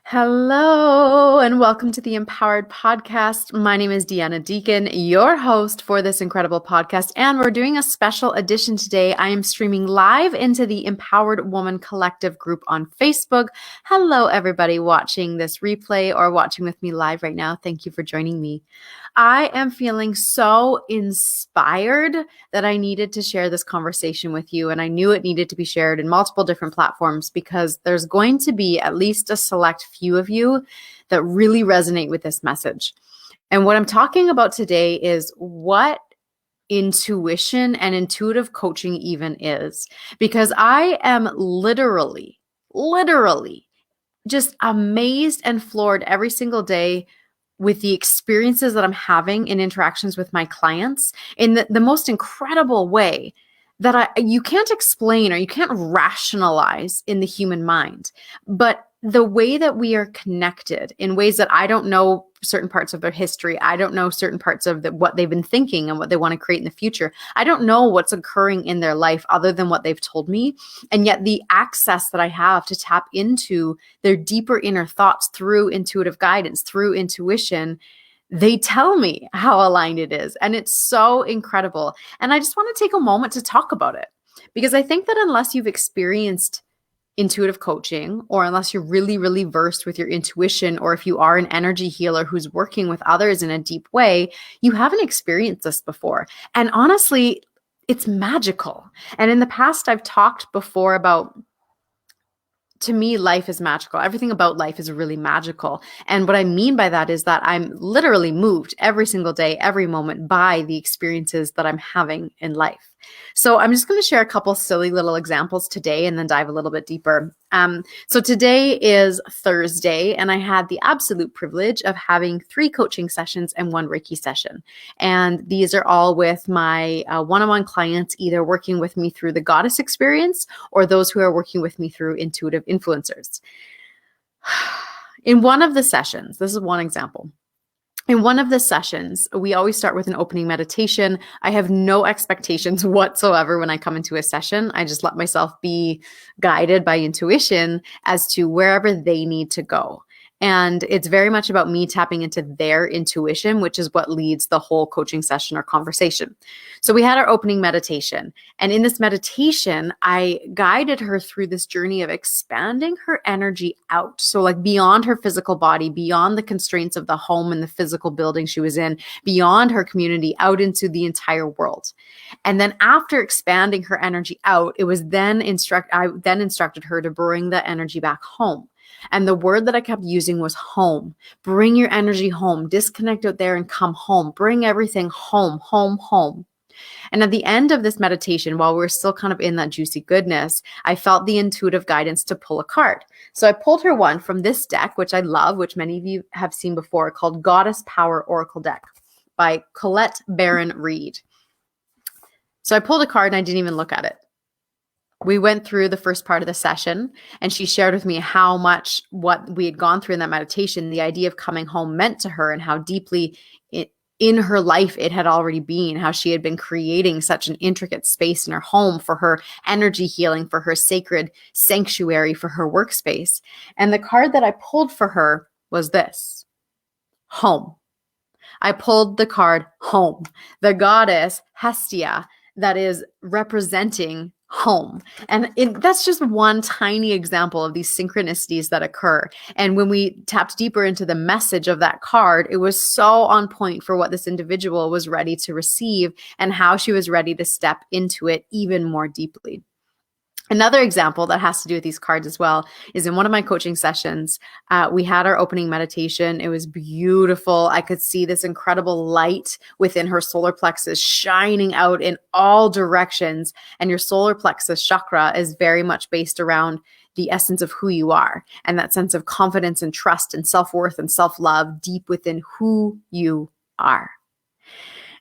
Hello, and welcome to the Empowered Podcast. My name is Deanna Deacon, your host for this incredible podcast, and we're doing a special edition today. I am streaming live into the Empowered Woman Collective group on Facebook. Hello, everybody watching this replay or watching with me live right now. Thank you for joining me. I am feeling so inspired that I needed to share this conversation with you, and I knew it needed to be shared in multiple different platforms because there's going to be at least a select few of you that really resonate with this message. And what I'm talking about today is what intuition and intuitive coaching even is, because I am literally just amazed and floored every single day with the experiences that I'm having in interactions with my clients in the most incredible way that you can't explain or you can't rationalize in the human mind. But the way that we are connected in ways that I don't know certain parts of their history, I don't know certain parts of what they've been thinking and what they want to create in the future. I don't know what's occurring in their life other than what they've told me. And yet the access that I have to tap into their deeper inner thoughts through intuitive guidance, through intuition, they tell me how aligned it is. And it's so incredible. And I just want to take a moment to talk about it because I think that unless you've experienced intuitive coaching, or unless you're really versed with your intuition, or if you are an energy healer who's working with others in a deep way, you haven't experienced this before. And honestly, it's magical. And in the past, I've talked before about, to me, life is magical. Everything about life is really magical. And what I mean by that is that I'm literally moved every single day, every moment by the experiences that I'm having in life. So I'm just going to share a couple silly little examples today and then dive a little bit deeper. So today is Thursday, and I had the absolute privilege of having 3 coaching sessions and 1 Reiki session. And these are all with my one-on-one clients, either working with me through the goddess experience or those who are working with me through intuitive influencers. In one of the sessions, this is one example. In one of the sessions, we always start with an opening meditation. I have no expectations whatsoever when I come into a session. I just let myself be guided by intuition as to wherever they need to go. And it's very much about me tapping into their intuition, which is what leads the whole coaching session or conversation. So we had our opening meditation. And in this meditation, I guided her through this journey of expanding her energy out. So like beyond her physical body, beyond the constraints of the home and the physical building she was in, beyond her community, out into the entire world. And then after expanding her energy out, I then instructed her to bring that energy back home. And the word that I kept using was home. Bring your energy home. Disconnect out there and come home. Bring everything home, home, home. And at the end of this meditation, while we're still kind of in that juicy goodness, I felt the intuitive guidance to pull a card. So I pulled her one from this deck, which I love, which many of you have seen before, called Goddess Power Oracle Deck by Colette Baron Reed. So I pulled a card and I didn't even look at it. We went through the first part of the session and she shared with me how much what we had gone through in that meditation, the idea of coming home meant to her and how deeply in her life it had already been, how she had been creating such an intricate space in her home for her energy healing, for her sacred sanctuary, for her workspace. And the card that I pulled for her was this: home. I pulled the card home, the goddess Hestia that is representing home. And that's just one tiny example of these synchronicities that occur. And when we tapped deeper into the message of that card, it was so on point for what this individual was ready to receive and how she was ready to step into it even more deeply. Another example that has to do with these cards as well is in one of my coaching sessions, we had our opening meditation. It was beautiful. I could see this incredible light within her solar plexus shining out in all directions. And your solar plexus chakra is very much based around the essence of who you are and that sense of confidence and trust and self-worth and self-love deep within who you are.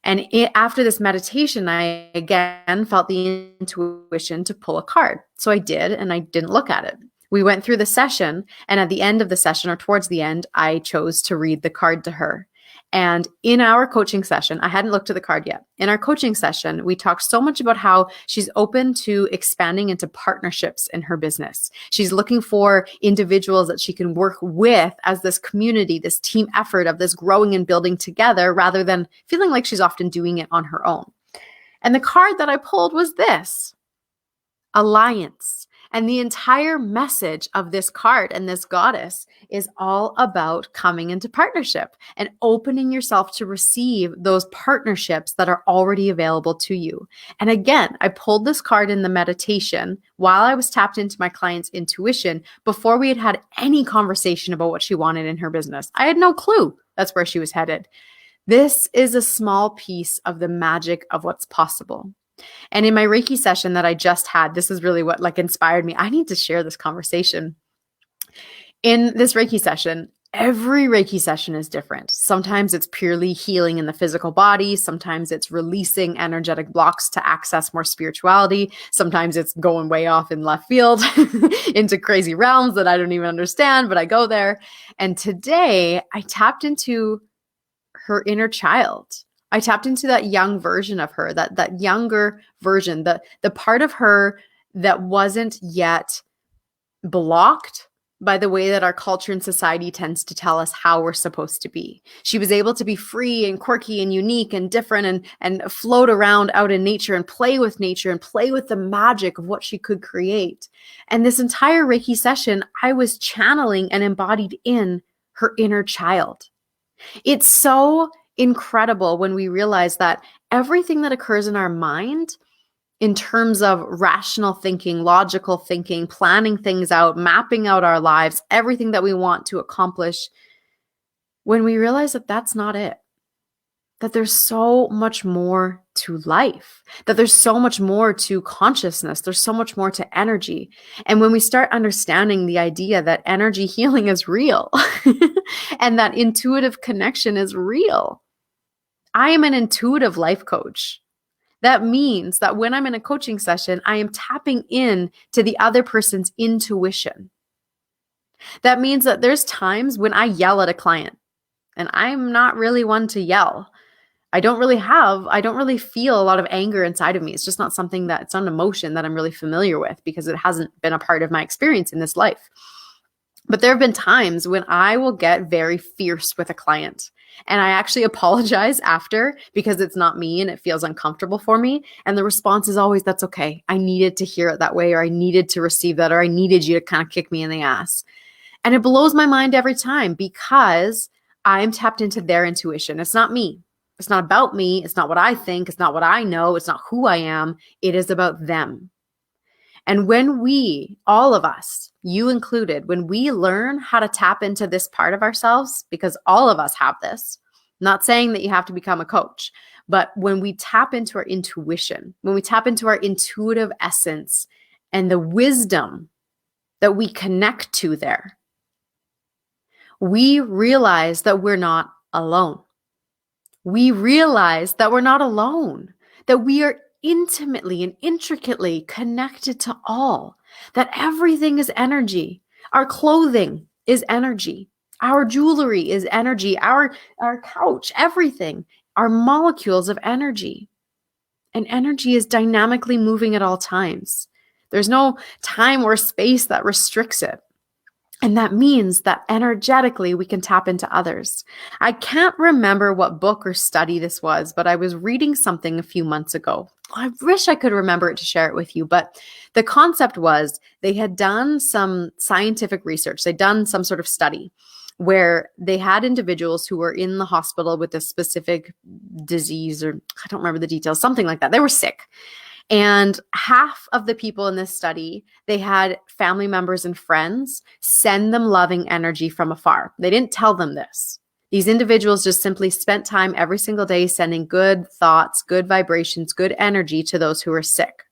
And after this meditation, I again felt the intuition to pull a card. So I did, and I didn't look at it. We went through the session, and at the end of the session, or towards the end, I chose to read the card to her. And in our coaching session, I hadn't looked at the card yet. In our coaching session, we talked so much about how she's open to expanding into partnerships in her business. She's looking for individuals that she can work with as this community, this team effort of this growing and building together, rather than feeling like she's often doing it on her own. And the card that I pulled was this: alliance. And the entire message of this card and this goddess is all about coming into partnership and opening yourself to receive those partnerships that are already available to you. And again, I pulled this card in the meditation while I was tapped into my client's intuition before we had had any conversation about what she wanted in her business. I had no clue that's where she was headed. This is a small piece of the magic of what's possible. And in my Reiki session that I just had, this is really what inspired me. I need to share this conversation. In this Reiki session, every Reiki session is different. Sometimes it's purely healing in the physical body. Sometimes it's releasing energetic blocks to access more spirituality. Sometimes it's going way off in left field into crazy realms that I don't even understand, but I go there. And today I tapped into her inner child. I tapped into that young version of her, that younger version, the part of her that wasn't yet blocked by the way that our culture and society tends to tell us how we're supposed to be. She was able to be free and quirky and unique and different and float around out in nature and play with the magic of what she could create. And this entire Reiki session, I was channeling and embodied in her inner child. It's so incredible when we realize that everything that occurs in our mind in terms of rational thinking, logical thinking, planning things out, mapping out our lives, everything that we want to accomplish, when we realize that that's not it, that there's so much more to life, that there's so much more to consciousness, there's so much more to energy. And when we start understanding the idea that energy healing is real and that intuitive connection is real, I am an intuitive life coach. That means that when I'm in a coaching session, I am tapping in to the other person's intuition. That means that there's times when I yell at a client, and I'm not really one to yell. I don't really feel a lot of anger inside of me. It's just not something it's not an emotion that I'm really familiar with because it hasn't been a part of my experience in this life. But there have been times when I will get very fierce with a client. And I actually apologize after because it's not me and it feels uncomfortable for me. And the response is always, that's okay. I needed to hear it that way, or I needed to receive that, or I needed you to kind of kick me in the ass. And it blows my mind every time because I'm tapped into their intuition. It's not me. It's not about me. It's not what I think. It's not what I know. It's not who I am. It is about them. And when we, all of us, you included, when we learn how to tap into this part of ourselves, because all of us have this, not saying that you have to become a coach, but when we tap into our intuition, when we tap into our intuitive essence and the wisdom that we connect to there, we realize that we're not alone. We realize that we're not alone, that we are intimately and intricately connected to all, that everything is energy. Our clothing is energy. Our jewelry is energy. Our couch, everything are molecules of energy. And energy is dynamically moving at all times. There's no time or space that restricts it. And that means that energetically we can tap into others. I can't remember what book or study this was, but I was reading something a few months ago. I wish I could remember it to share it with you, but the concept was they had done some scientific research. They'd done some sort of study where they had individuals who were in the hospital with a specific disease, or I don't remember the details, something like that. They were sick. And half of the people in this study, they had family members and friends send them loving energy from afar. They didn't tell them this. These individuals just simply spent time every single day sending good thoughts, good vibrations, good energy to those who were sick.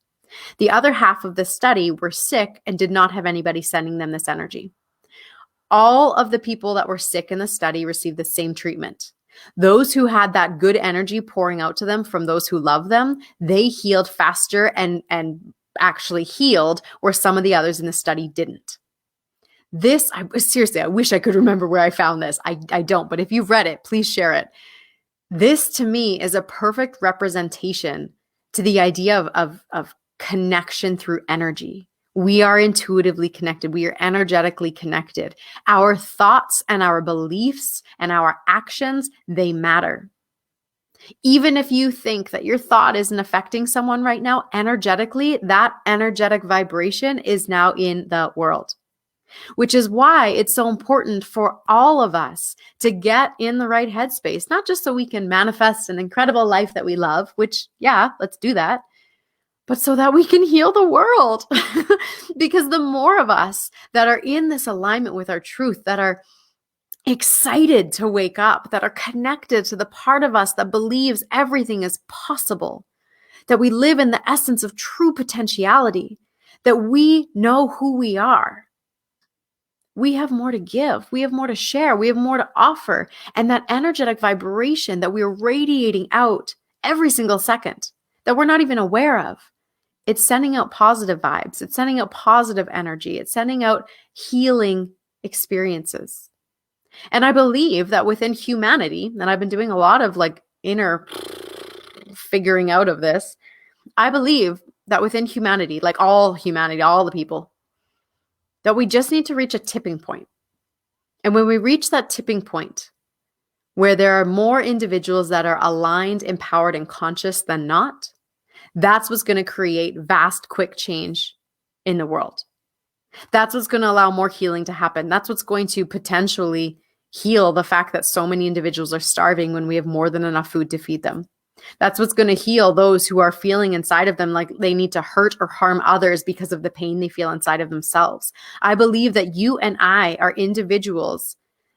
The other half of the study were sick and did not have anybody sending them this energy. All of the people that were sick in the study received the same treatment. Those who had that good energy pouring out to them from those who love them, they healed faster and actually healed, where some of the others in the study didn't. This, seriously, I wish I could remember where I found this. I don't, but if you've read it, please share it. This to me is a perfect representation to the idea of connection through energy. We are intuitively connected. We are energetically connected. Our thoughts and our beliefs and our actions, they matter. Even if you think that your thought isn't affecting someone right now, energetically, that energetic vibration is now in the world. Which is why it's so important for all of us to get in the right headspace, not just so we can manifest an incredible life that we love, which, yeah, let's do that, but so that we can heal the world. Because the more of us that are in this alignment with our truth, that are excited to wake up, that are connected to the part of us that believes everything is possible, that we live in the essence of true potentiality, that we know who we are, we have more to give. We have more to share. We have more to offer. And that energetic vibration that we're radiating out every single second that we're not even aware of, it's sending out positive vibes. It's sending out positive energy. It's sending out healing experiences. And I believe that within humanity, and I've been doing a lot of like inner figuring out of this, I believe that within humanity, like all humanity, all the people, that we just need to reach a tipping point. And when we reach that tipping point where there are more individuals that are aligned, empowered, and conscious than not, that's what's going to create vast, quick change in the world. That's what's going to allow more healing to happen. That's what's going to potentially heal the fact that so many individuals are starving when we have more than enough food to feed them. That's what's going to heal those who are feeling inside of them like they need to hurt or harm others because of the pain they feel inside of themselves. I believe that you and I are individuals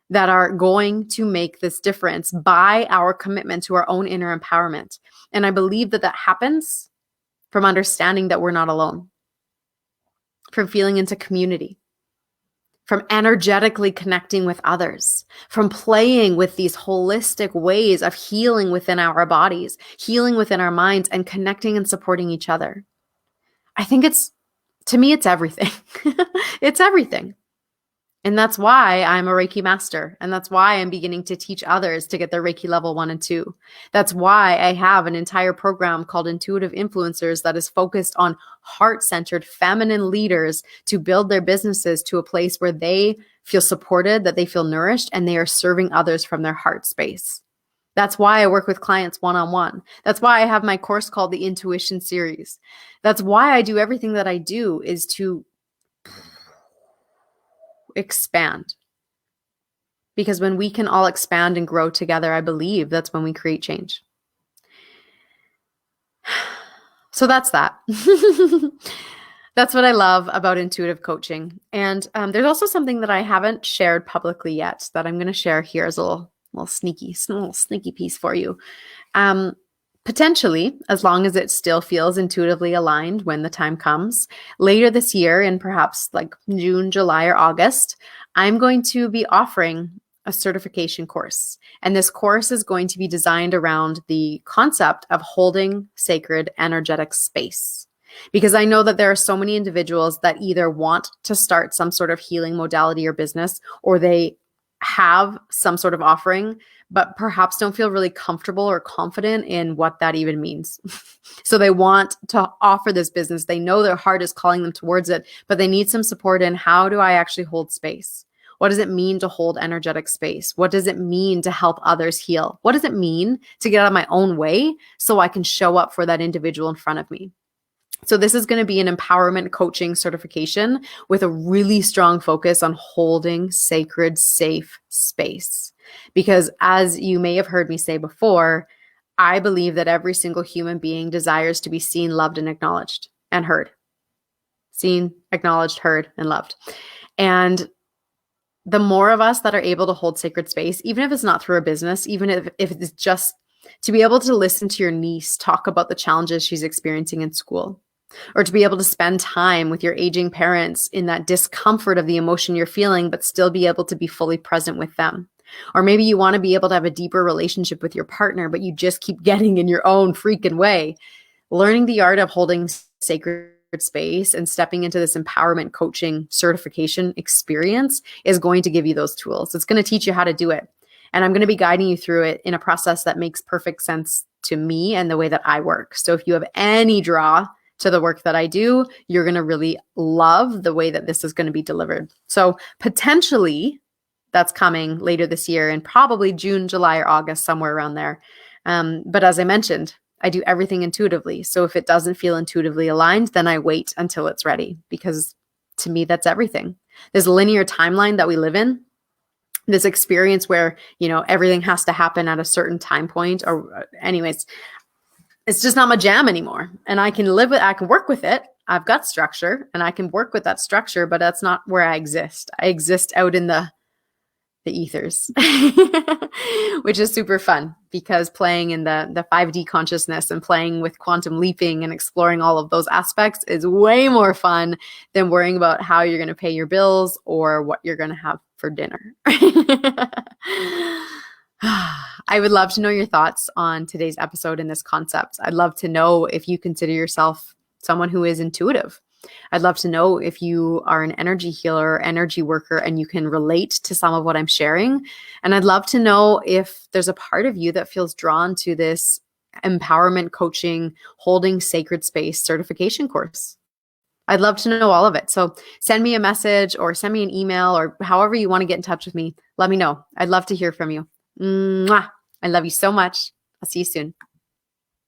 that are going to make this difference by our commitment to our own inner empowerment. And I believe that that happens from understanding that we're not alone, from feeling into community, from energetically connecting with others, from playing with these holistic ways of healing within our bodies, healing within our minds, and connecting and supporting each other. I think to me, it's everything. It's everything. And that's why I'm a Reiki master. And that's why I'm beginning to teach others to get their Reiki level 1 and 2. That's why I have an entire program called Intuitive Influencers that is focused on heart-centered feminine leaders to build their businesses to a place where they feel supported, that they feel nourished, and they are serving others from their heart space. That's why I work with clients one-on-one. That's why I have my course called the Intuition Series. That's why I do everything that I do, is to expand. Because when we can all expand and grow together, I believe that's when we create change. So that's that. That's what I love about intuitive coaching. And there's also something that I haven't shared publicly yet that I'm going to share here as a little sneaky piece for you. Potentially, as long as it still feels intuitively aligned when the time comes, later this year in perhaps like June, July, or August, I'm going to be offering a certification course. And this course is going to be designed around the concept of holding sacred energetic space. Because I know that there are so many individuals that either want to start some sort of healing modality or business, or they have some sort of offering, but perhaps don't feel really comfortable or confident in what that even means. So they want to offer this business. They know their heart is calling them towards it, but they need some support in how do I actually hold space? What does it mean to hold energetic space? What does it mean to help others heal? What does it mean to get out of my own way so I can show up for that individual in front of me? So this is going to be an empowerment coaching certification with a really strong focus on holding sacred, safe space. Because as you may have heard me say before, I believe that every single human being desires to be seen, loved, and acknowledged and heard. Seen, acknowledged, heard, and loved. And the more of us that are able to hold sacred space, even if it's not through a business, even if it's just to be able to listen to your niece talk about the challenges she's experiencing in school, or to be able to spend time with your aging parents in that discomfort of the emotion you're feeling, but still be able to be fully present with them. Or maybe you want to be able to have a deeper relationship with your partner, but you just keep getting in your own freaking way. Learning the art of holding sacred space and stepping into this empowerment coaching certification experience is going to give you those tools. It's going to teach you how to do it. And I'm going to be guiding you through it in a process that makes perfect sense to me and the way that I work. So if you have any draw to the work that I do, you're going to really love the way that this is going to be delivered. So potentially that's coming later this year in probably June, July, or August, somewhere around there. But as I mentioned, I do everything intuitively. So if it doesn't feel intuitively aligned, then I wait until it's ready, because to me, that's everything. This linear timeline that we live in, this experience where, everything has to happen at a certain time point, or anyways, it's just not my jam anymore. And I can work with it. I've got structure and I can work with that structure, but that's not where I exist. I exist out in the ethers, which is super fun, because playing in the 5D consciousness and playing with quantum leaping and exploring all of those aspects is way more fun than worrying about how you're going to pay your bills or what you're going to have for dinner. I would love to know your thoughts on today's episode and this concept. I'd love to know if you consider yourself someone who is intuitive. I'd love to know if you are an energy healer or energy worker and you can relate to some of what I'm sharing. And I'd love to know if there's a part of you that feels drawn to this empowerment coaching, holding sacred space certification course. I'd love to know all of it. So send me a message or send me an email, or however you want to get in touch with me. Let me know. I'd love to hear from you. Mwah! I love you so much. I'll see you soon.